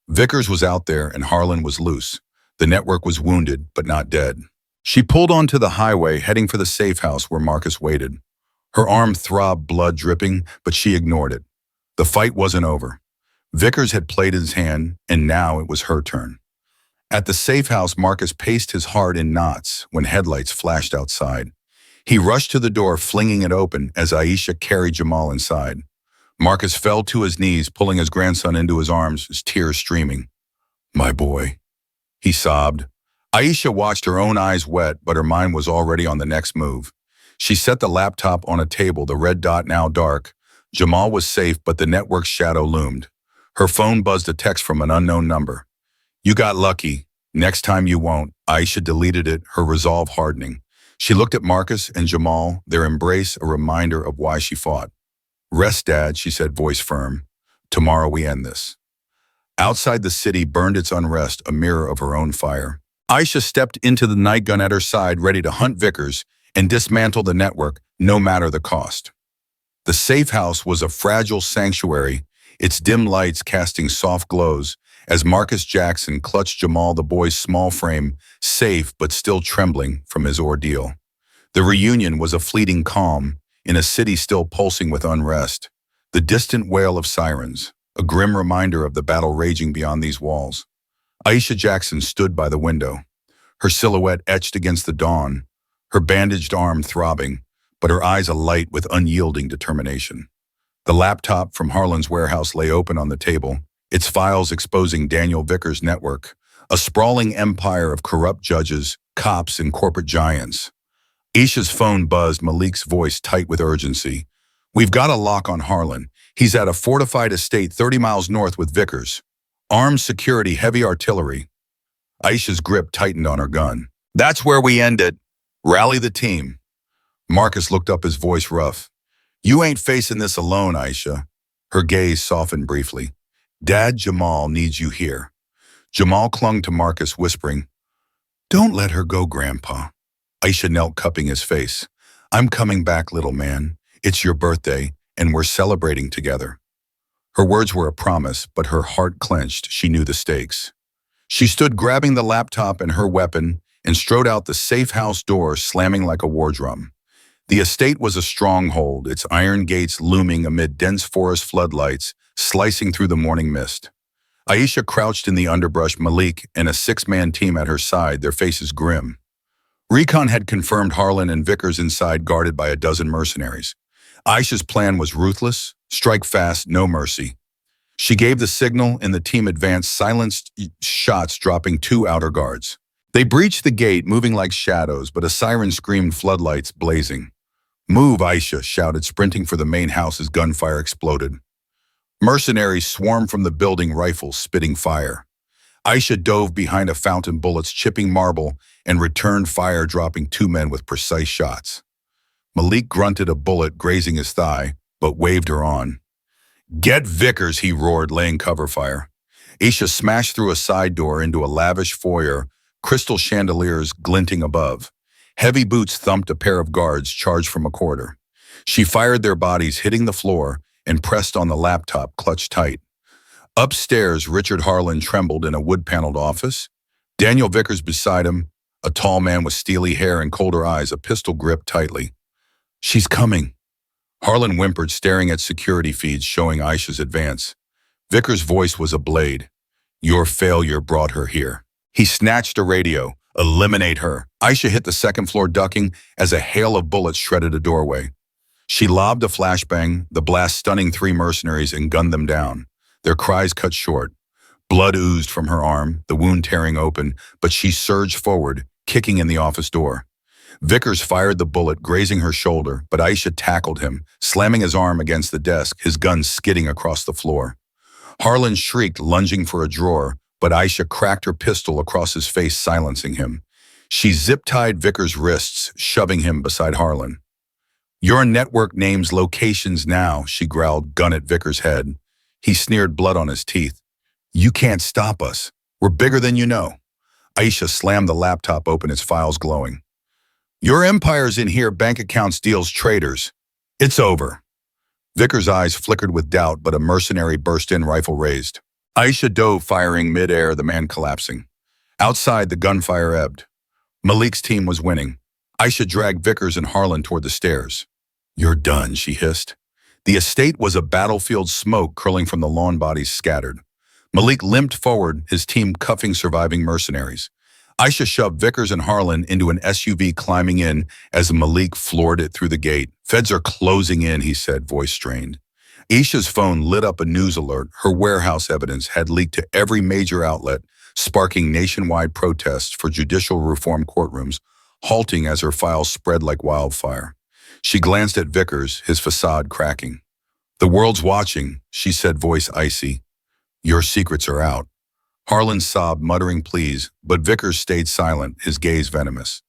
Vickers was out there and Harlan was loose. The network was wounded, but not dead. She pulled onto the highway, heading for the safe house where Marcus waited. Her arm throbbed, blood dripping, but she ignored it. The fight wasn't over. Vickers had played his hand, and now it was her turn. At the safe house, Marcus paced his heart in knots when headlights flashed outside. He rushed to the door, flinging it open as Aisha carried Jamal inside. Marcus fell to his knees, pulling his grandson into his arms, his tears streaming. "My boy," he sobbed. Aisha watched, her own eyes wet, but her mind was already on the next move. She set the laptop on a table, the red dot now dark. Jamal was safe, but the network's shadow loomed. Her phone buzzed a text from an unknown number. "You got lucky. Next time you won't." Aisha deleted it, her resolve hardening. She looked at Marcus and Jamal, their embrace a reminder of why she fought. "Rest, Dad," she said, voice firm. "Tomorrow we end this." Outside, the city burned its unrest, a mirror of her own fire. Aisha stepped into the night gun at her side, ready to hunt Vickers and dismantle the network, no matter the cost. The safe house was a fragile sanctuary, its dim lights casting soft glows, as Marcus Jackson clutched Jamal, the boy's small frame, safe but still trembling from his ordeal. The reunion was a fleeting calm, in a city still pulsing with unrest. The distant wail of sirens, a grim reminder of the battle raging beyond these walls. Aisha Jackson stood by the window, her silhouette etched against the dawn, her bandaged arm throbbing, but her eyes alight with unyielding determination. The laptop from Harlan's warehouse lay open on the table, its files exposing Daniel Vickers' network, a sprawling empire of corrupt judges, cops, and corporate giants. Aisha's phone buzzed, Malik's voice tight with urgency. "We've got a lock on Harlan. He's at a fortified estate 30 miles north with Vickers. Armed security, heavy artillery." Aisha's grip tightened on her gun. "That's where we end it. Rally the team." Marcus looked up, his voice rough. "You ain't facing this alone, Aisha." Her gaze softened briefly. "Dad, Jamal needs you here." Jamal clung to Marcus, whispering, "Don't let her go, Grandpa." Aisha knelt, cupping his face. "I'm coming back, little man. It's your birthday, and we're celebrating together." Her words were a promise, but her heart clenched. She knew the stakes. She stood, grabbing the laptop and her weapon, and strode out the safe house door, slamming like a war drum. The estate was a stronghold, its iron gates looming amid dense forest floodlights, slicing through the morning mist. Aisha crouched in the underbrush, Malik and a six-man team at her side, their faces grim. Recon had confirmed Harlan and Vickers inside, guarded by a dozen mercenaries. Aisha's plan was ruthless: strike fast, no mercy. She gave the signal, and the team advanced, silenced shots dropping two outer guards. They breached the gate, moving like shadows, but a siren screamed, floodlights blazing. "Move," Aisha shouted, sprinting for the main house as gunfire exploded. Mercenaries swarmed from the building, rifles spitting fire. Aisha dove behind a fountain, bullets chipping marble, and returned fire, dropping two men with precise shots. Malik grunted, a bullet grazing his thigh, but waved her on. "Get Vickers," he roared, laying cover fire. Aisha smashed through a side door into a lavish foyer, crystal chandeliers glinting above. Heavy boots thumped a pair of guards charged from a corridor. She fired their bodies, hitting the floor, and pressed on the laptop, clutched tight. Upstairs, Richard Harlan trembled in a wood-paneled office. Daniel Vickers beside him, a tall man with steely hair and colder eyes, a pistol gripped tightly. "She's coming." Harlan whimpered, staring at security feeds showing Aisha's advance. Vickers' voice was a blade. "Your failure brought her here." He snatched a radio. "Eliminate her." Aisha hit the second floor, ducking as a hail of bullets shredded a doorway. She lobbed a flashbang, the blast stunning three mercenaries, and gunned them down. Their cries cut short. Blood oozed from her arm, the wound tearing open, but she surged forward, kicking in the office door. Vickers fired the bullet, grazing her shoulder, but Aisha tackled him, slamming his arm against the desk, his gun skidding across the floor. Harlan shrieked, lunging for a drawer, but Aisha cracked her pistol across his face, silencing him. She zip-tied Vickers' wrists, shoving him beside Harlan. "Your network names locations now," she growled, gun at Vickers' head. He sneered, blood on his teeth. "You can't stop us. We're bigger than you know." Aisha slammed the laptop open, its files glowing. "Your empire's in here, bank accounts, deals, traders. It's over." Vickers' eyes flickered with doubt, but a mercenary burst in, rifle raised. Aisha dove, firing mid-air, the man collapsing. Outside, the gunfire ebbed. Malik's team was winning. Aisha dragged Vickers and Harlan toward the stairs. "You're done," she hissed. The estate was a battlefield, smoke curling from the lawn bodies scattered. Malik limped forward, his team cuffing surviving mercenaries. Aisha shoved Vickers and Harlan into an SUV, climbing in as Malik floored it through the gate. "Feds are closing in," he said, voice strained. Aisha's phone lit up a news alert. Her warehouse evidence had leaked to every major outlet, sparking nationwide protests for judicial reform courtrooms, halting as her files spread like wildfire. She glanced at Vickers, his facade cracking. "The world's watching," she said, voice icy. "Your secrets are out." Harlan sobbed, muttering pleas, but Vickers stayed silent, his gaze venomous.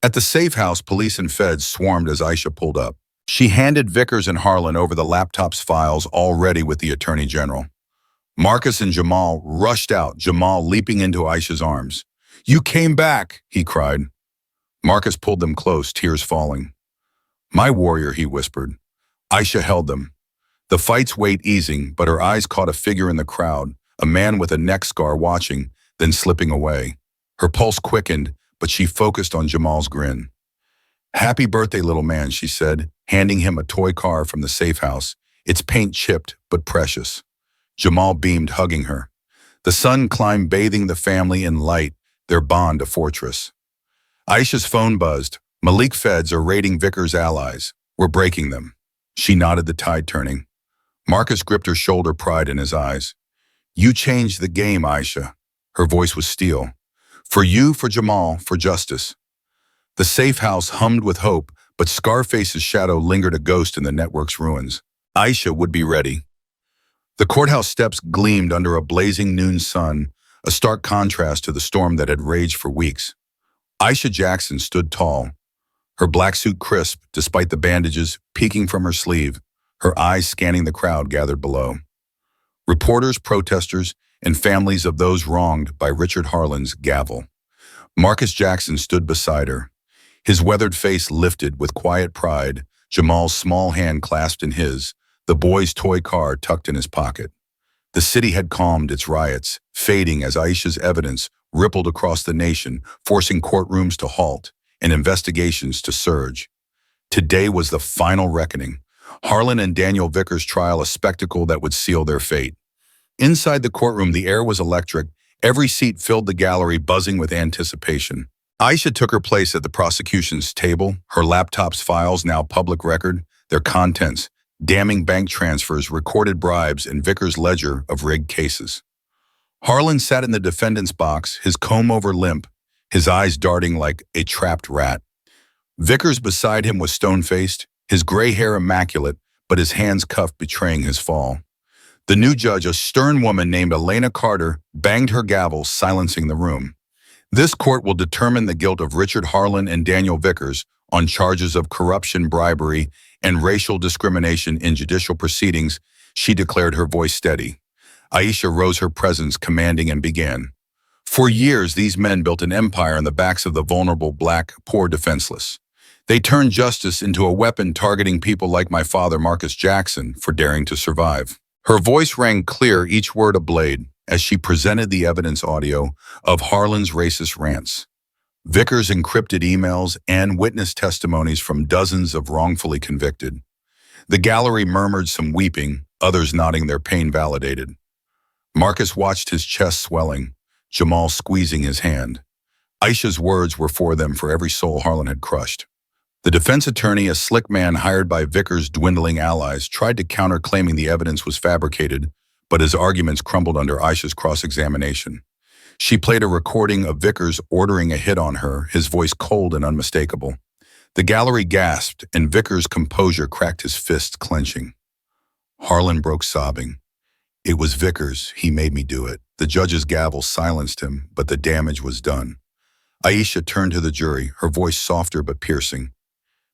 At the safe house, police and feds swarmed as Aisha pulled up. She handed Vickers and Harlan over the laptop's files, all ready with the Attorney General. Marcus and Jamal rushed out, Jamal leaping into Aisha's arms. "You came back," he cried. Marcus pulled them close, tears falling. "My warrior," he whispered. Aisha held them. The fight's weight easing, but her eyes caught a figure in the crowd, a man with a neck scar watching, then slipping away. Her pulse quickened, but she focused on Jamal's grin. "Happy birthday, little man," she said, handing him a toy car from the safe house, its paint chipped but precious. Jamal beamed, hugging her. The sun climbed, bathing the family in light, their bond a fortress. Aisha's phone buzzed. "Malik, feds are raiding Vickers' allies. We're breaking them." She nodded, the tide turning. Marcus gripped her shoulder, pride in his eyes. "You changed the game, Aisha." Her voice was steel. "For you, for Jamal, for justice." The safe house hummed with hope, but Scarface's shadow lingered a ghost in the network's ruins. Aisha would be ready. The courthouse steps gleamed under a blazing noon sun, a stark contrast to the storm that had raged for weeks. Aisha Jackson stood tall, her black suit crisp despite the bandages peeking from her sleeve, her eyes scanning the crowd gathered below. Reporters, protesters, and families of those wronged by Richard Harlan's gavel. Marcus Jackson stood beside her, his weathered face lifted with quiet pride, Jamal's small hand clasped in his, the boy's toy car tucked in his pocket. The city had calmed its riots, fading as Aisha's evidence rippled across the nation, forcing courtrooms to halt and investigations to surge. Today was the final reckoning. Harlan and Daniel Vickers' trial, a spectacle that would seal their fate. Inside the courtroom, the air was electric. Every seat filled the gallery, buzzing with anticipation. Aisha took her place at the prosecution's table, her laptop's files now public record, their contents, damning bank transfers, recorded bribes, and Vickers' ledger of rigged cases. Harlan sat in the defendant's box, his comb-over limp, his eyes darting like a trapped rat. Vickers beside him was stone-faced, his gray hair immaculate, but his hands cuffed, betraying his fall. The new judge, a stern woman named Elena Carter, banged her gavel, silencing the room. "This court will determine the guilt of Richard Harlan and Daniel Vickers on charges of corruption, bribery, and racial discrimination in judicial proceedings," she declared, her voice steady. Aisha rose, her presence commanding, and began. "For years, these men built an empire on the backs of the vulnerable, black, poor, defenseless. They turned justice into a weapon, targeting people like my father, Marcus Jackson, for daring to survive." Her voice rang clear, each word a blade, as she presented the evidence audio of Harlan's racist rants, Vickers' encrypted emails, and witness testimonies from dozens of wrongfully convicted. The gallery murmured, some weeping, others nodding, their pain validated. Marcus watched, his chest swelling, Jamal squeezing his hand. Aisha's words were for them, for every soul Harlan had crushed. The defense attorney, a slick man hired by Vickers' dwindling allies, tried to counter, claiming the evidence was fabricated, but his arguments crumbled under Aisha's cross-examination. She played a recording of Vickers ordering a hit on her, his voice cold and unmistakable. The gallery gasped, and Vickers' composure cracked, his fists clenching. Harlan broke, sobbing. "It was Vickers. He made me do it." The judge's gavel silenced him, but the damage was done. Aisha turned to the jury, her voice softer but piercing.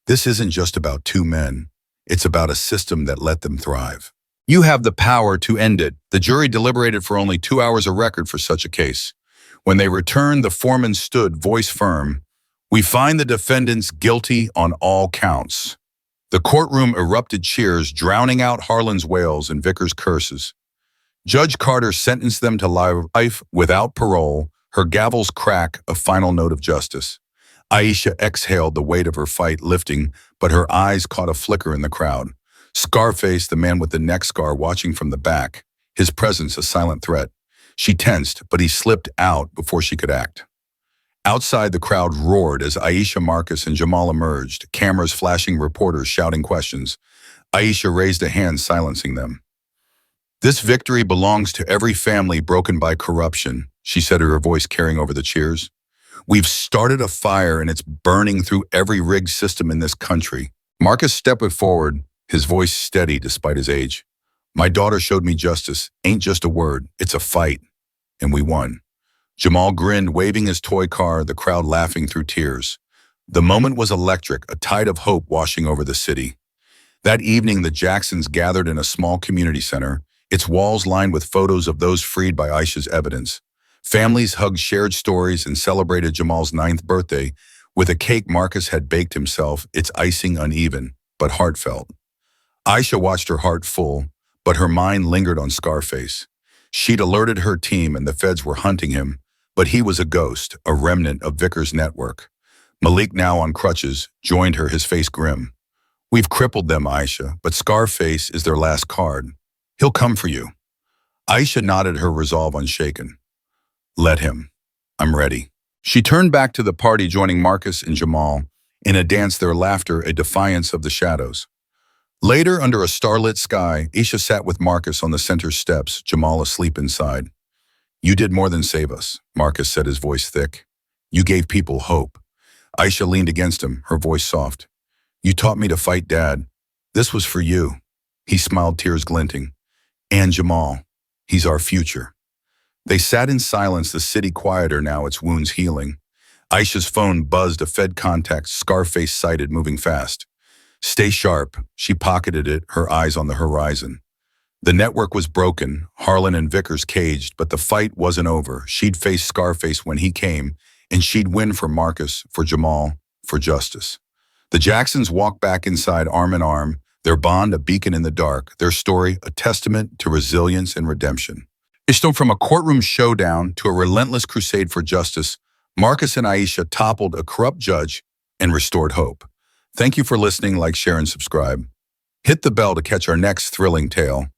"This isn't just about two men. It's about a system that let them thrive. You have the power to end it." The jury deliberated for only 2 hours, a record for such a case. When they returned, the foreman stood, voice firm. "We find the defendants guilty on all counts." The courtroom erupted cheers, drowning out Harlan's wails and Vickers' curses. Judge Carter sentenced them to life without parole, her gavel's crack a final note of justice. Aisha exhaled, the weight of her fight lifting, but her eyes caught a flicker in the crowd. Scarface, the man with the neck scar, watching from the back, his presence a silent threat. She tensed, but he slipped out before she could act. Outside, the crowd roared as Aisha, Marcus, and Jamal emerged, cameras flashing, reporters shouting questions. Aisha raised a hand, silencing them. "This victory belongs to every family broken by corruption," she said, her voice carrying over the cheers. "We've started a fire and it's burning through every rigged system in this country." Marcus stepped forward, his voice steady despite his age. "My daughter showed me justice. Ain't just a word, it's a fight. And we won." Jamal grinned, waving his toy car, the crowd laughing through tears. The moment was electric, a tide of hope washing over the city. That evening, the Jacksons gathered in a small community center, its walls lined with photos of those freed by Aisha's evidence. Families hugged, shared stories, and celebrated Jamal's 9th birthday with a cake Marcus had baked himself, its icing uneven, but heartfelt. Aisha watched, her heart full, but her mind lingered on Scarface. She'd alerted her team and the feds were hunting him, but he was a ghost, a remnant of Vickers' network. Malik, now on crutches, joined her, his face grim. "We've crippled them, Aisha, but Scarface is their last card. He'll come for you." Aisha nodded, her resolve unshaken. "Let him. I'm ready." She turned back to the party, joining Marcus and Jamal in a dance, their laughter a defiance of the shadows. Later, under a starlit sky, Aisha sat with Marcus on the center steps, Jamal asleep inside. "You did more than save us," Marcus said, his voice thick. "You gave people hope." Aisha leaned against him, her voice soft. "You taught me to fight, Dad. This was for you." He smiled, tears glinting. "And Jamal, he's our future." They sat in silence, the city quieter now, its wounds healing. Aisha's phone buzzed, a Fed contact, Scarface sighted, moving fast. "Stay sharp." She pocketed it, her eyes on the horizon. The network was broken, Harlan and Vickers caged, but the fight wasn't over. She'd face Scarface when he came, and she'd win for Marcus, for Jamal, for justice. The Jacksons walked back inside, arm in arm, their bond a beacon in the dark, their story a testament to resilience and redemption. From a courtroom showdown to a relentless crusade for justice, Marcus and Aisha toppled a corrupt judge and restored hope. Thank you for listening. Like, share, and subscribe. Hit the bell to catch our next thrilling tale.